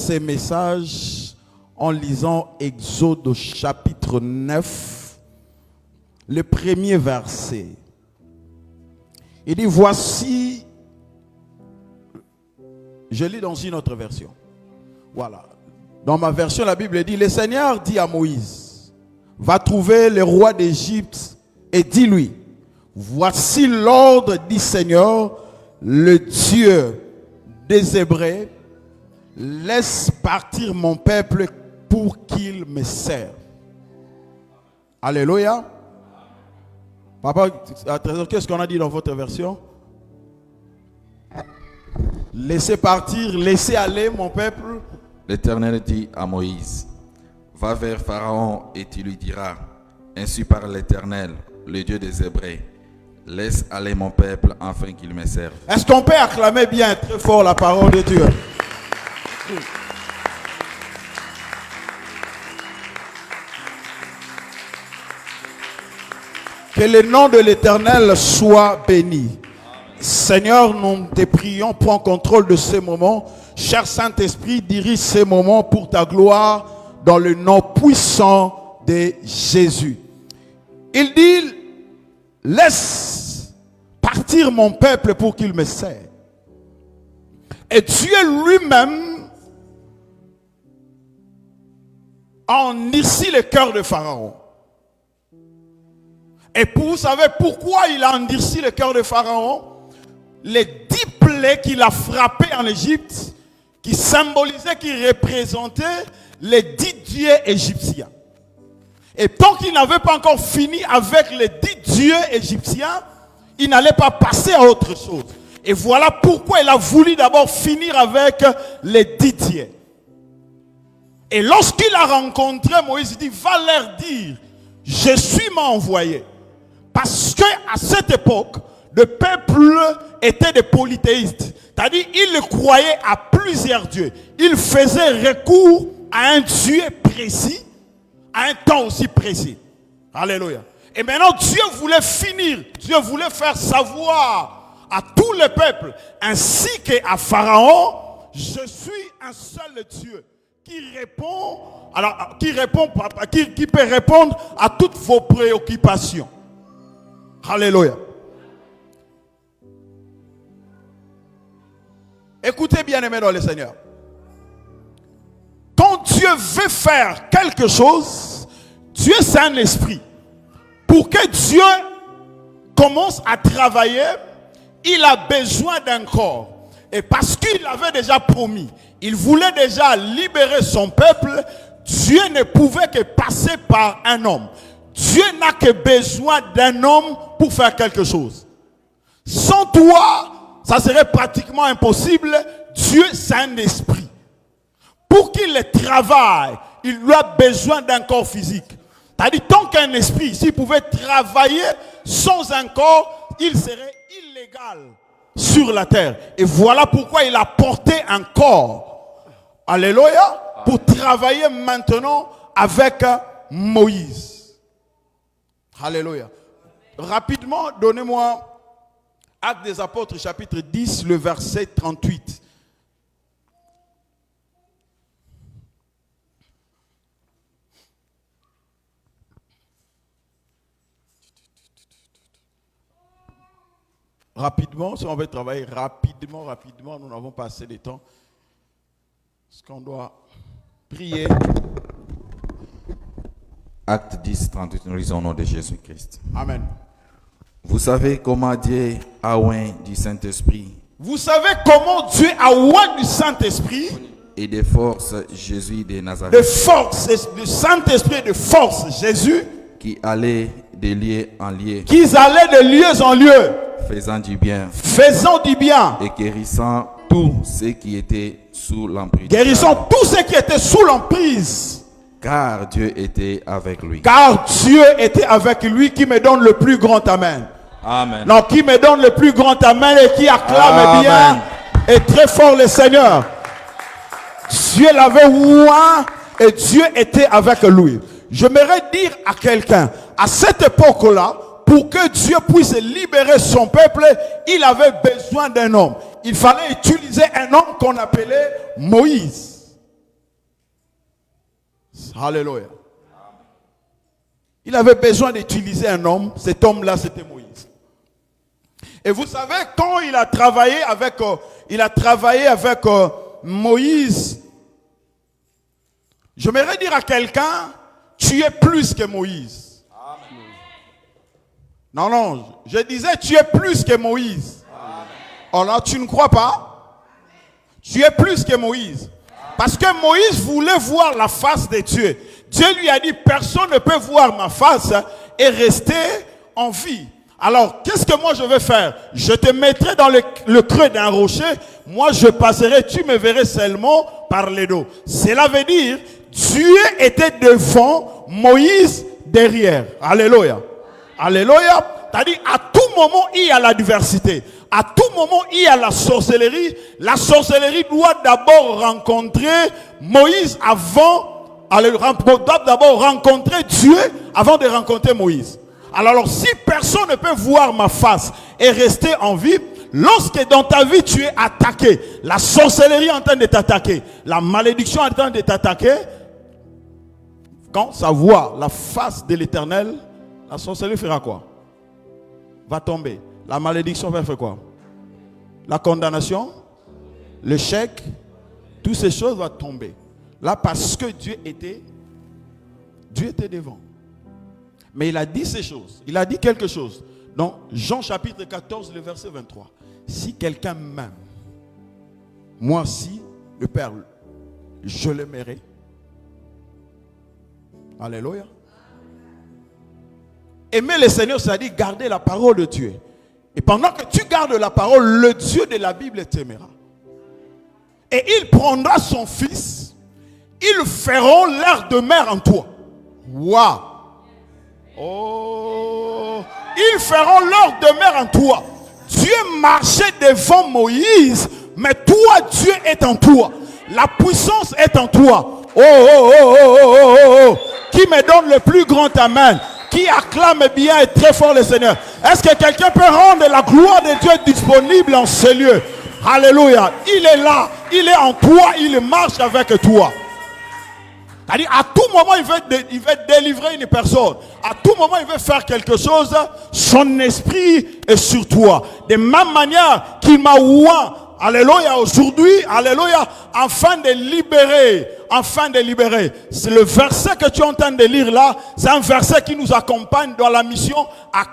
ces messages en lisant Exode au chapitre 9, le premier verset. Il dit, voici, je lis dans une autre version. Voilà. Dans ma version, la Bible dit, le Seigneur dit à Moïse, va trouver le roi d'Égypte et dis-lui, voici l'ordre du Seigneur, le Dieu des Hébreux, laisse partir mon peuple pour qu'il me serve. Alléluia. Papa, qu'est-ce qu'on a dit dans votre version? Laissez partir, laissez aller mon peuple. L'Éternel dit à Moïse, va vers Pharaon et tu lui diras, ainsi parle l'Éternel, le Dieu des Hébreux, laisse aller mon peuple afin qu'il me serve. Est-ce qu'on peut acclamer bien très fort la parole de Dieu? Que le nom de l'Éternel soit béni. Seigneur, nous te prions, prends contrôle de ces moments. Cher Saint-Esprit, dirige ces moments pour ta gloire dans le nom puissant de Jésus. Il dit, laisse partir mon peuple pour qu'il me serve. Et Dieu lui-même a endurci le cœur de Pharaon. Et vous savez pourquoi il a endurci le cœur de Pharaon? Les 10 plaies qu'il a frappées en Égypte, qui symbolisaient, qui représentaient les 10 dieux égyptiens. Et tant qu'il n'avait pas encore fini avec les 10 dieux égyptiens, il n'allait pas passer à autre chose. Et voilà pourquoi il a voulu d'abord finir avec les 10 dieux. Et lorsqu'il a rencontré Moïse, il dit, va leur dire, je suis envoyé. Parce qu'à cette époque, le peuple était des polythéistes. C'est-à-dire, ils croyaient à plusieurs dieux. Ils faisaient recours à un Dieu précis, à un temps aussi précis. Alléluia. Et maintenant, Dieu voulait finir. Dieu voulait faire savoir à tout le peuple, ainsi qu'à Pharaon, je suis un seul Dieu qui répond, qui peut répondre à toutes vos préoccupations. Alléluia. Écoutez bien, aimés dans le Seigneur. Quand Dieu veut faire quelque chose, Dieu c'est un esprit. Pour que Dieu commence à travailler, il a besoin d'un corps. Et parce qu'il avait déjà promis, il voulait déjà libérer son peuple, Dieu ne pouvait que passer par un homme. Dieu n'a que besoin d'un homme pour faire quelque chose. Sans toi, ça serait pratiquement impossible. Dieu, c'est un esprit. Pour qu'il travaille, il lui a besoin d'un corps physique. C'est-à-dire, tant qu'un esprit, s'il pouvait travailler sans un corps, il serait illégal sur la terre. Et voilà pourquoi il a porté un corps. Alléluia. Pour travailler maintenant avec Moïse. Alléluia. Rapidement, donnez-moi Actes des Apôtres, chapitre 10, le verset 38. Rapidement, si on veut travailler rapidement, nous n'avons pas assez de temps. Parce qu'on doit prier. Acte 10, 38, nous lisons au nom de Jésus-Christ. Amen. Vous savez comment Dieu a oint du Saint-Esprit. Vous savez comment Dieu a oint du Saint-Esprit. Et de force Jésus de Nazareth. De force, du Saint-Esprit de force Jésus. Qui allait de lieu en lieu. Qu'ils allaient de lieu en lieu. Faisant du bien. Faisant du bien. Et guérissant tous ceux qui étaient sous l'emprise. Guérissant tous ceux qui étaient sous l'emprise. Car Dieu était avec lui. Car Dieu était avec lui, qui me donne le plus grand amen. Amen. Non, qui me donne le plus grand amen et qui acclame bien et très fort le Seigneur. Dieu l'avait oint et Dieu était avec lui. J'aimerais dire à quelqu'un, à cette époque-là, pour que Dieu puisse libérer son peuple, il avait besoin d'un homme. Il fallait utiliser un homme qu'on appelait Moïse. Moïse. Alléluia. Il avait besoin d'utiliser un homme. Cet homme-là, c'était Moïse. Et vous savez, quand il a travaillé avec Moïse, j'aimerais dire à quelqu'un, tu es plus que Moïse. Amen. Non, je disais, tu es plus que Moïse. Amen. Oh là, tu ne crois pas? Tu es plus que Moïse. Parce que Moïse voulait voir la face de Dieu. Dieu lui a dit, personne ne peut voir ma face et rester en vie. Alors, qu'est-ce que moi je vais faire? Je te mettrai dans le creux d'un rocher. Moi, je passerai, tu me verrais seulement par les dos. Cela veut dire, Dieu était devant, Moïse derrière. Alléluia. Alléluia. C'est-à-dire, à tout moment, il y a l'adversité. À tout moment, il y a la sorcellerie. La sorcellerie doit d'abord rencontrer Moïse doit d'abord rencontrer Dieu avant de rencontrer Moïse. Alors, si personne ne peut voir ma face et rester en vie, lorsque dans ta vie tu es attaqué, la sorcellerie est en train de t'attaquer, la malédiction est en train de t'attaquer, quand ça voit la face de l'Éternel, la sorcellerie fera quoi? Va tomber. La malédiction va faire quoi? La condamnation, l'échec, toutes ces choses vont tomber. Là, parce que Dieu était devant. Mais il a dit ces choses. Il a dit quelque chose. Dans Jean chapitre 14, le verset 23. Si quelqu'un m'aime, moi aussi, le Père, je l'aimerai. Alléluia. Aimer le Seigneur, ça dit garder la parole de Dieu. Et pendant que tu gardes la parole, le Dieu de la Bible t'aimera. Et il prendra son fils, ils feront leur demeure en toi. Waouh! Oh! Ils feront leur demeure en toi. Dieu marchait devant Moïse, mais toi, Dieu est en toi. La puissance est en toi. Oh. Qui me donne le plus grand amen? Qui acclame bien et très fort le Seigneur? Est-ce que quelqu'un peut rendre la gloire de Dieu disponible en ce lieu? Alléluia. Il est là, il est en toi, il marche avec toi. C'est-à-dire, à tout moment, il veut délivrer une personne. À tout moment, il veut faire quelque chose. Son esprit est sur toi. De même manière qu'il m'a oint, alléluia, aujourd'hui, alléluia, afin de libérer. C'est le verset que tu es en train de lire là. C'est un verset qui nous accompagne dans la mission, à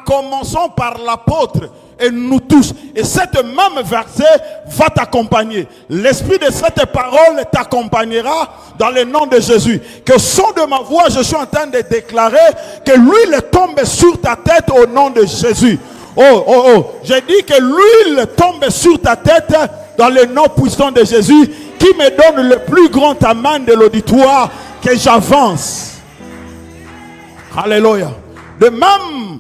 commençant par l'apôtre. Et nous tous. Et cette même verset va t'accompagner. L'esprit de cette parole t'accompagnera dans le nom de Jésus. Que son de ma voix, je suis en train de déclarer que l'huile tombe sur ta tête au nom de Jésus. Oh. J'ai dit que l'huile tombe sur ta tête dans le nom puissant de Jésus, qui me donne le plus grand amen de l'auditoire, que j'avance. Alléluia. De même,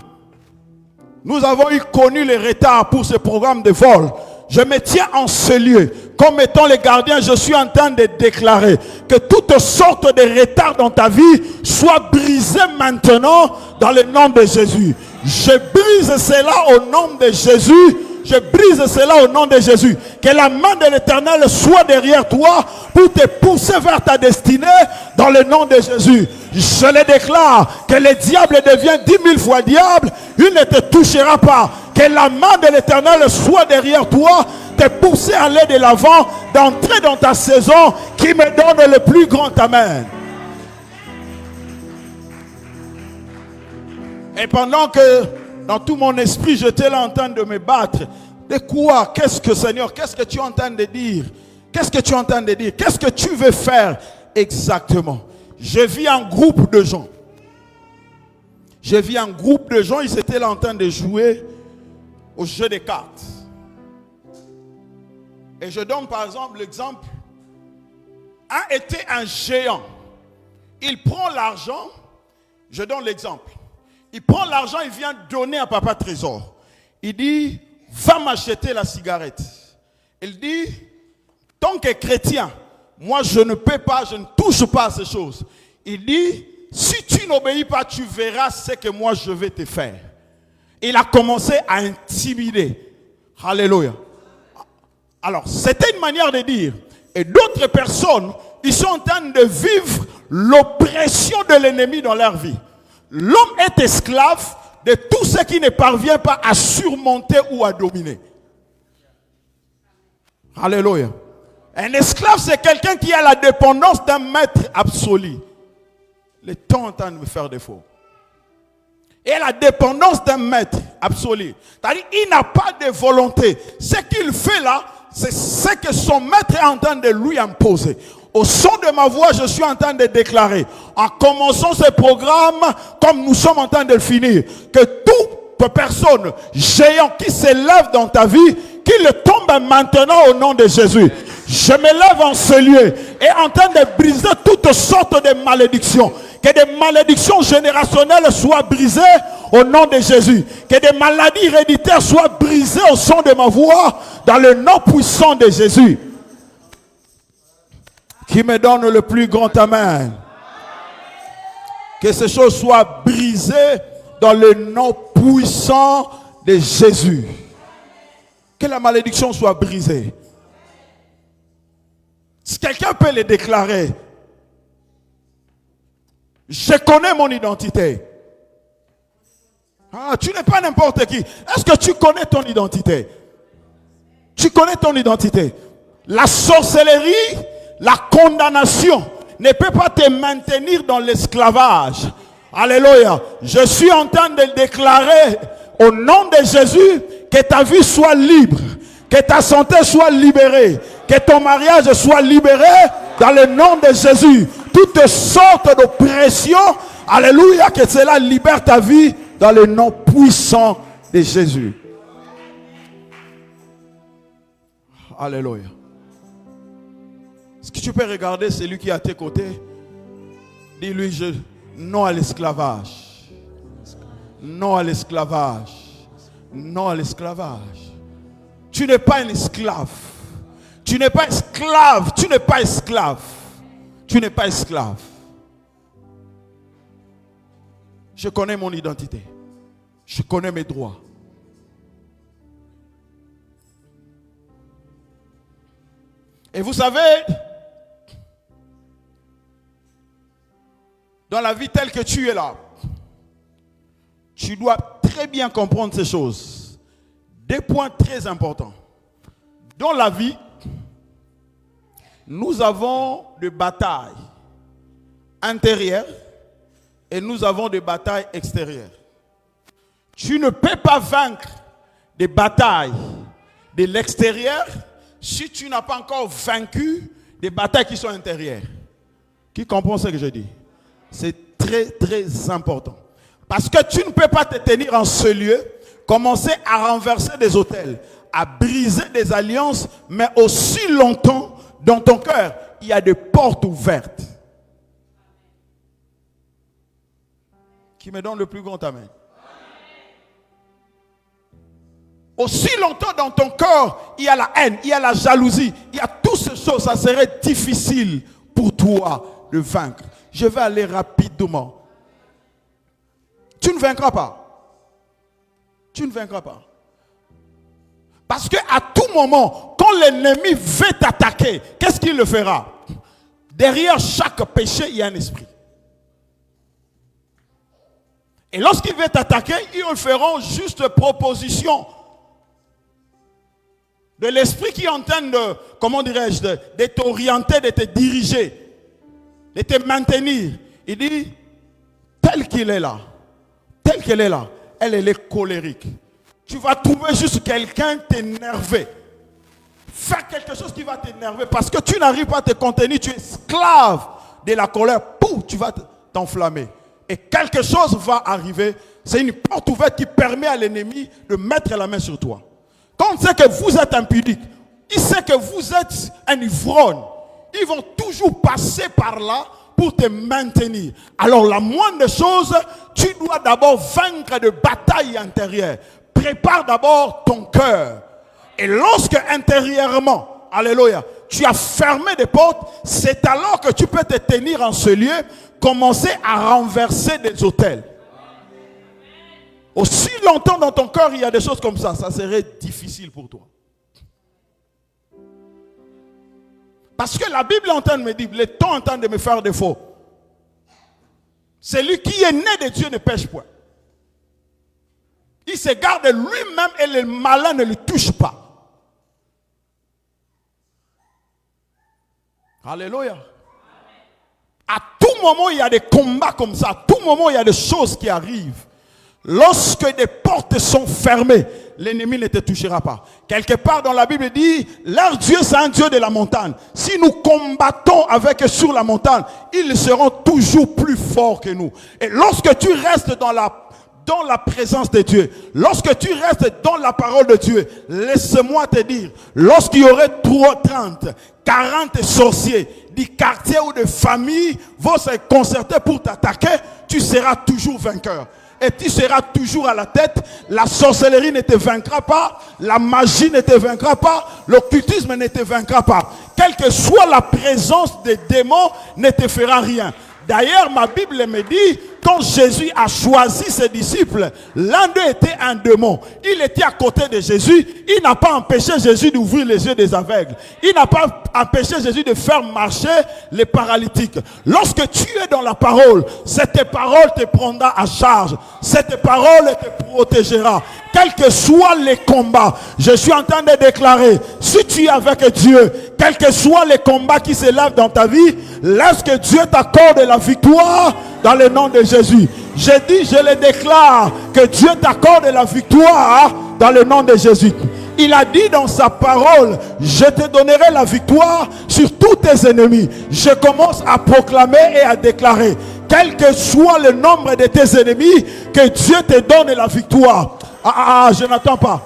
nous avons connu les retards pour ce programme de vol. Je me tiens en ce lieu. Comme étant les gardiens, je suis en train de déclarer que toutes sortes de retards dans ta vie soient brisés maintenant dans le nom de Jésus. Je brise cela au nom de Jésus. Je brise cela au nom de Jésus. Que la main de l'Éternel soit derrière toi pour te pousser vers ta destinée dans le nom de Jésus. Je le déclare, que le diable devienne 10 000 fois diable, il ne te touchera pas. Que la main de l'Éternel soit derrière toi, te pousser à aller de l'avant, d'entrer dans ta saison qui me donne le plus grand amen. Et pendant que dans tout mon esprit j'étais là en train de me battre, de quoi? Qu'est-ce que Seigneur, qu'est-ce que tu es en train de dire? Qu'est-ce que tu es en train de dire? Qu'est-ce que tu veux faire exactement? Je vis un groupe de gens. J'ai vu un groupe de gens, ils étaient là en train de jouer au jeu des cartes. Et je donne par exemple l'exemple. Un était un géant. Il prend l'argent. Je donne l'exemple. Il prend l'argent, il vient donner à Papa Trésor. Il dit, va m'acheter la cigarette. Il dit, tant que chrétien, moi je ne peux pas, je ne touche pas à ces choses. Il dit, si tu n'obéis pas, tu verras ce que moi je vais te faire. Il a commencé à intimider. Alléluia. Alors, c'était une manière de dire. Et d'autres personnes, ils sont en train de vivre l'oppression de l'ennemi dans leur vie. L'homme est esclave de tout ce qui ne parvient pas à surmonter ou à dominer. Alléluia. Un esclave, c'est quelqu'un qui a la dépendance d'un maître absolu. Le temps est en train de me faire défaut. Et la dépendance d'un maître absolu. C'est-à-dire, il n'a pas de volonté. Ce qu'il fait là, c'est ce que son maître est en train de lui imposer. Au son de ma voix, je suis en train de déclarer, en commençant ce programme, comme nous sommes en train de le finir, que toute personne géante qui s'élève dans ta vie, qu'il tombe maintenant au nom de Jésus. Je me lève en ce lieu et en train de briser toutes sortes de malédictions. Que des malédictions générationnelles soient brisées au nom de Jésus. Que des maladies héréditaires soient brisées au son de ma voix dans le nom puissant de Jésus. Qui me donne le plus grand amen. Que ces choses soient brisées dans le nom puissant de Jésus. Que la malédiction soit brisée. Si quelqu'un peut le déclarer, je connais mon identité. Ah, tu n'es pas n'importe qui. Est-ce que tu connais ton identité? Tu connais ton identité. La sorcellerie, la condamnation ne peut pas te maintenir dans l'esclavage. Alléluia. Je suis en train de déclarer au nom de Jésus que ta vie soit libre, que ta santé soit libérée, que ton mariage soit libéré dans le nom de Jésus. Toutes sortes d'oppressions, alléluia, que cela libère ta vie dans le nom puissant de Jésus. Alléluia. Est-ce que tu peux regarder celui qui est à tes côtés? Dis-lui, non à l'esclavage. Non à l'esclavage. Non à l'esclavage. Tu n'es pas un esclave. Tu n'es pas esclave. Tu n'es pas esclave. Tu n'es pas esclave. Je connais mon identité. Je connais mes droits. Et vous savez, dans la vie telle que tu es là, tu dois très bien comprendre ces choses. Des points très importants. Dans la vie, nous avons des batailles intérieures et nous avons des batailles extérieures. Tu ne peux pas vaincre des batailles de l'extérieur si tu n'as pas encore vaincu des batailles qui sont intérieures. Qui comprend ce que je dis? C'est très très important. Parce que tu ne peux pas te tenir en ce lieu, commencer à renverser des autels, à briser des alliances, mais aussi longtemps, dans ton cœur, il y a des portes ouvertes. Qui me donne le plus grand amen. Aussi longtemps dans ton corps, il y a la haine, il y a la jalousie, il y a toutes ces choses, ça serait difficile pour toi de vaincre. Je vais aller rapidement. Tu ne vaincras pas. Tu ne vaincras pas. Parce qu'à tout moment, quand l'ennemi veut t'attaquer, qu'est-ce qu'il le fera? Derrière chaque péché, il y a un esprit. Et lorsqu'il veut t'attaquer, ils le feront juste proposition de l'esprit qui est en train de, comment dirais-je, de t'orienter, de te diriger, de te maintenir. Il dit, tel qu'il est là, tel qu'elle est là, elle est colérique. Tu vas trouver juste quelqu'un t'énerver. Faire quelque chose qui va t'énerver parce que tu n'arrives pas à te contenir, tu es esclave de la colère. Pouf, tu vas t'enflammer. Et quelque chose va arriver. C'est une porte ouverte qui permet à l'ennemi de mettre la main sur toi. Quand on sait que vous êtes impudique, il sait que vous êtes un ivrogne. Ils vont toujours passer par là pour te maintenir. Alors la moindre chose, tu dois d'abord vaincre de batailles intérieures. Prépare d'abord ton cœur. Et lorsque intérieurement, alléluia, tu as fermé des portes, c'est alors que tu peux te tenir en ce lieu, commencer à renverser des autels. Aussi longtemps dans ton cœur, il y a des choses comme ça serait difficile pour toi. Parce que la Bible est en train de me dire, le temps est en train de me faire défaut. Celui qui est né de Dieu ne pêche point. Il se garde lui-même et le malin ne le touche pas. Alléluia. À tout moment, il y a des combats comme ça. À tout moment, il y a des choses qui arrivent. Lorsque des portes sont fermées, l'ennemi ne te touchera pas. Quelque part dans la Bible, il dit, leur Dieu, c'est un Dieu de la montagne. Si nous combattons avec eux sur la montagne, ils seront toujours plus forts que nous. Et lorsque tu restes dans la présence de Dieu, lorsque tu restes dans la parole de Dieu, laisse-moi te dire, lorsqu'il y aurait 30, 40 sorciers du quartier ou de famille vont se concerter pour t'attaquer, tu seras toujours vainqueur. Et tu seras toujours à la tête. La sorcellerie ne te vaincra pas. La magie ne te vaincra pas. L'occultisme ne te vaincra pas. Quelle que soit la présence des démons, ne te fera rien. D'ailleurs, ma Bible me dit, quand Jésus a choisi ses disciples, l'un d'eux était un démon. Il était à côté de Jésus. Il n'a pas empêché Jésus d'ouvrir les yeux des aveugles. Il n'a pas empêché Jésus de faire marcher les paralytiques. Lorsque tu es dans la parole, cette parole te prendra à charge. Cette parole te protégera. Quels que soient les combats, je suis en train de déclarer, si tu es avec Dieu, quels que soient les combats qui s'élèvent dans ta vie, laisse que Dieu t'accorde la victoire dans le nom de Jésus. Je dis, je le déclare, que Dieu t'accorde la victoire dans le nom de Jésus. Il a dit dans sa parole, je te donnerai la victoire sur tous tes ennemis. Je commence à proclamer et à déclarer, quel que soit le nombre de tes ennemis, que Dieu te donne la victoire. Je n'attends pas.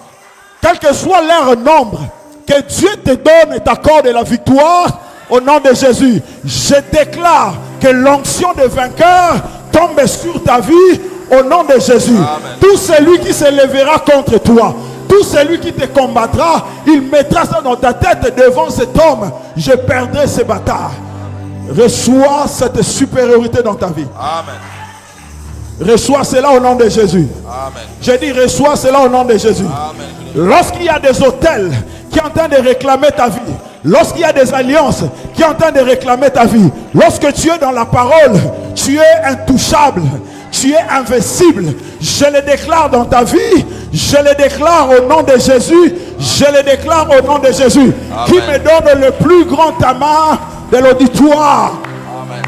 Quel que soit leur nombre, que Dieu te donne et t'accorde la victoire au nom de Jésus. Je déclare que l'onction de vainqueur tombe sur ta vie au nom de Jésus. Amen. Tout celui qui se lèvera contre toi, tout celui qui te combattra, il mettra ça dans ta tête devant cet homme. Je perdrai ces batailles. Reçois cette supériorité dans ta vie. Amen. Reçois cela au nom de Jésus. Amen. J'ai dit reçois cela au nom de Jésus. Lorsqu'il y a des hôtels qui sont en train de réclamer ta vie, lorsqu'il y a des alliances qui sont en train de réclamer ta vie, lorsque tu es dans la parole, tu es intouchable, tu es invincible. Je le déclare dans ta vie, je le déclare au nom de Jésus, je le déclare au nom de Jésus. Amen. Qui me donne le plus grand amas de l'auditoire. Amen.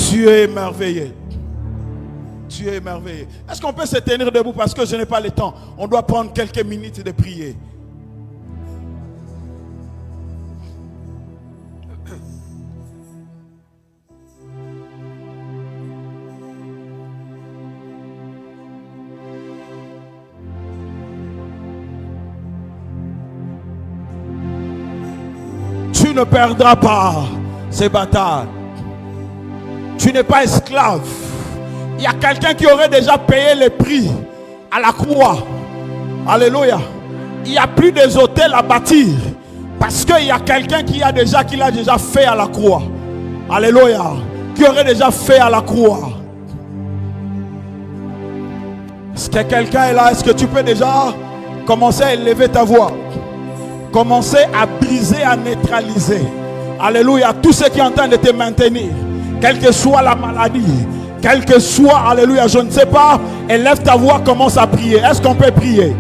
Tu es émerveillé. Tu es émerveillé. Est-ce qu'on peut se tenir debout parce que je n'ai pas le temps? On doit prendre quelques minutes de prier. Tu ne perdras pas ces batailles. Tu n'es pas esclave. Il y a quelqu'un qui aurait déjà payé le prix à la croix. Alléluia. Il n'y a plus des hôtels à bâtir. Parce qu'il y a quelqu'un qui l'a déjà fait à la croix. Alléluia. Qui aurait déjà fait à la croix. Est-ce que quelqu'un est là? Est-ce que tu peux déjà commencer à élever ta voix? Commencer à briser, à neutraliser. Alléluia. Tout ce qui est en train de te maintenir. Quelle que soit la maladie. Quel que soit, alléluia, je ne sais pas, élève ta voix, commence à prier. Est-ce qu'on peut prier?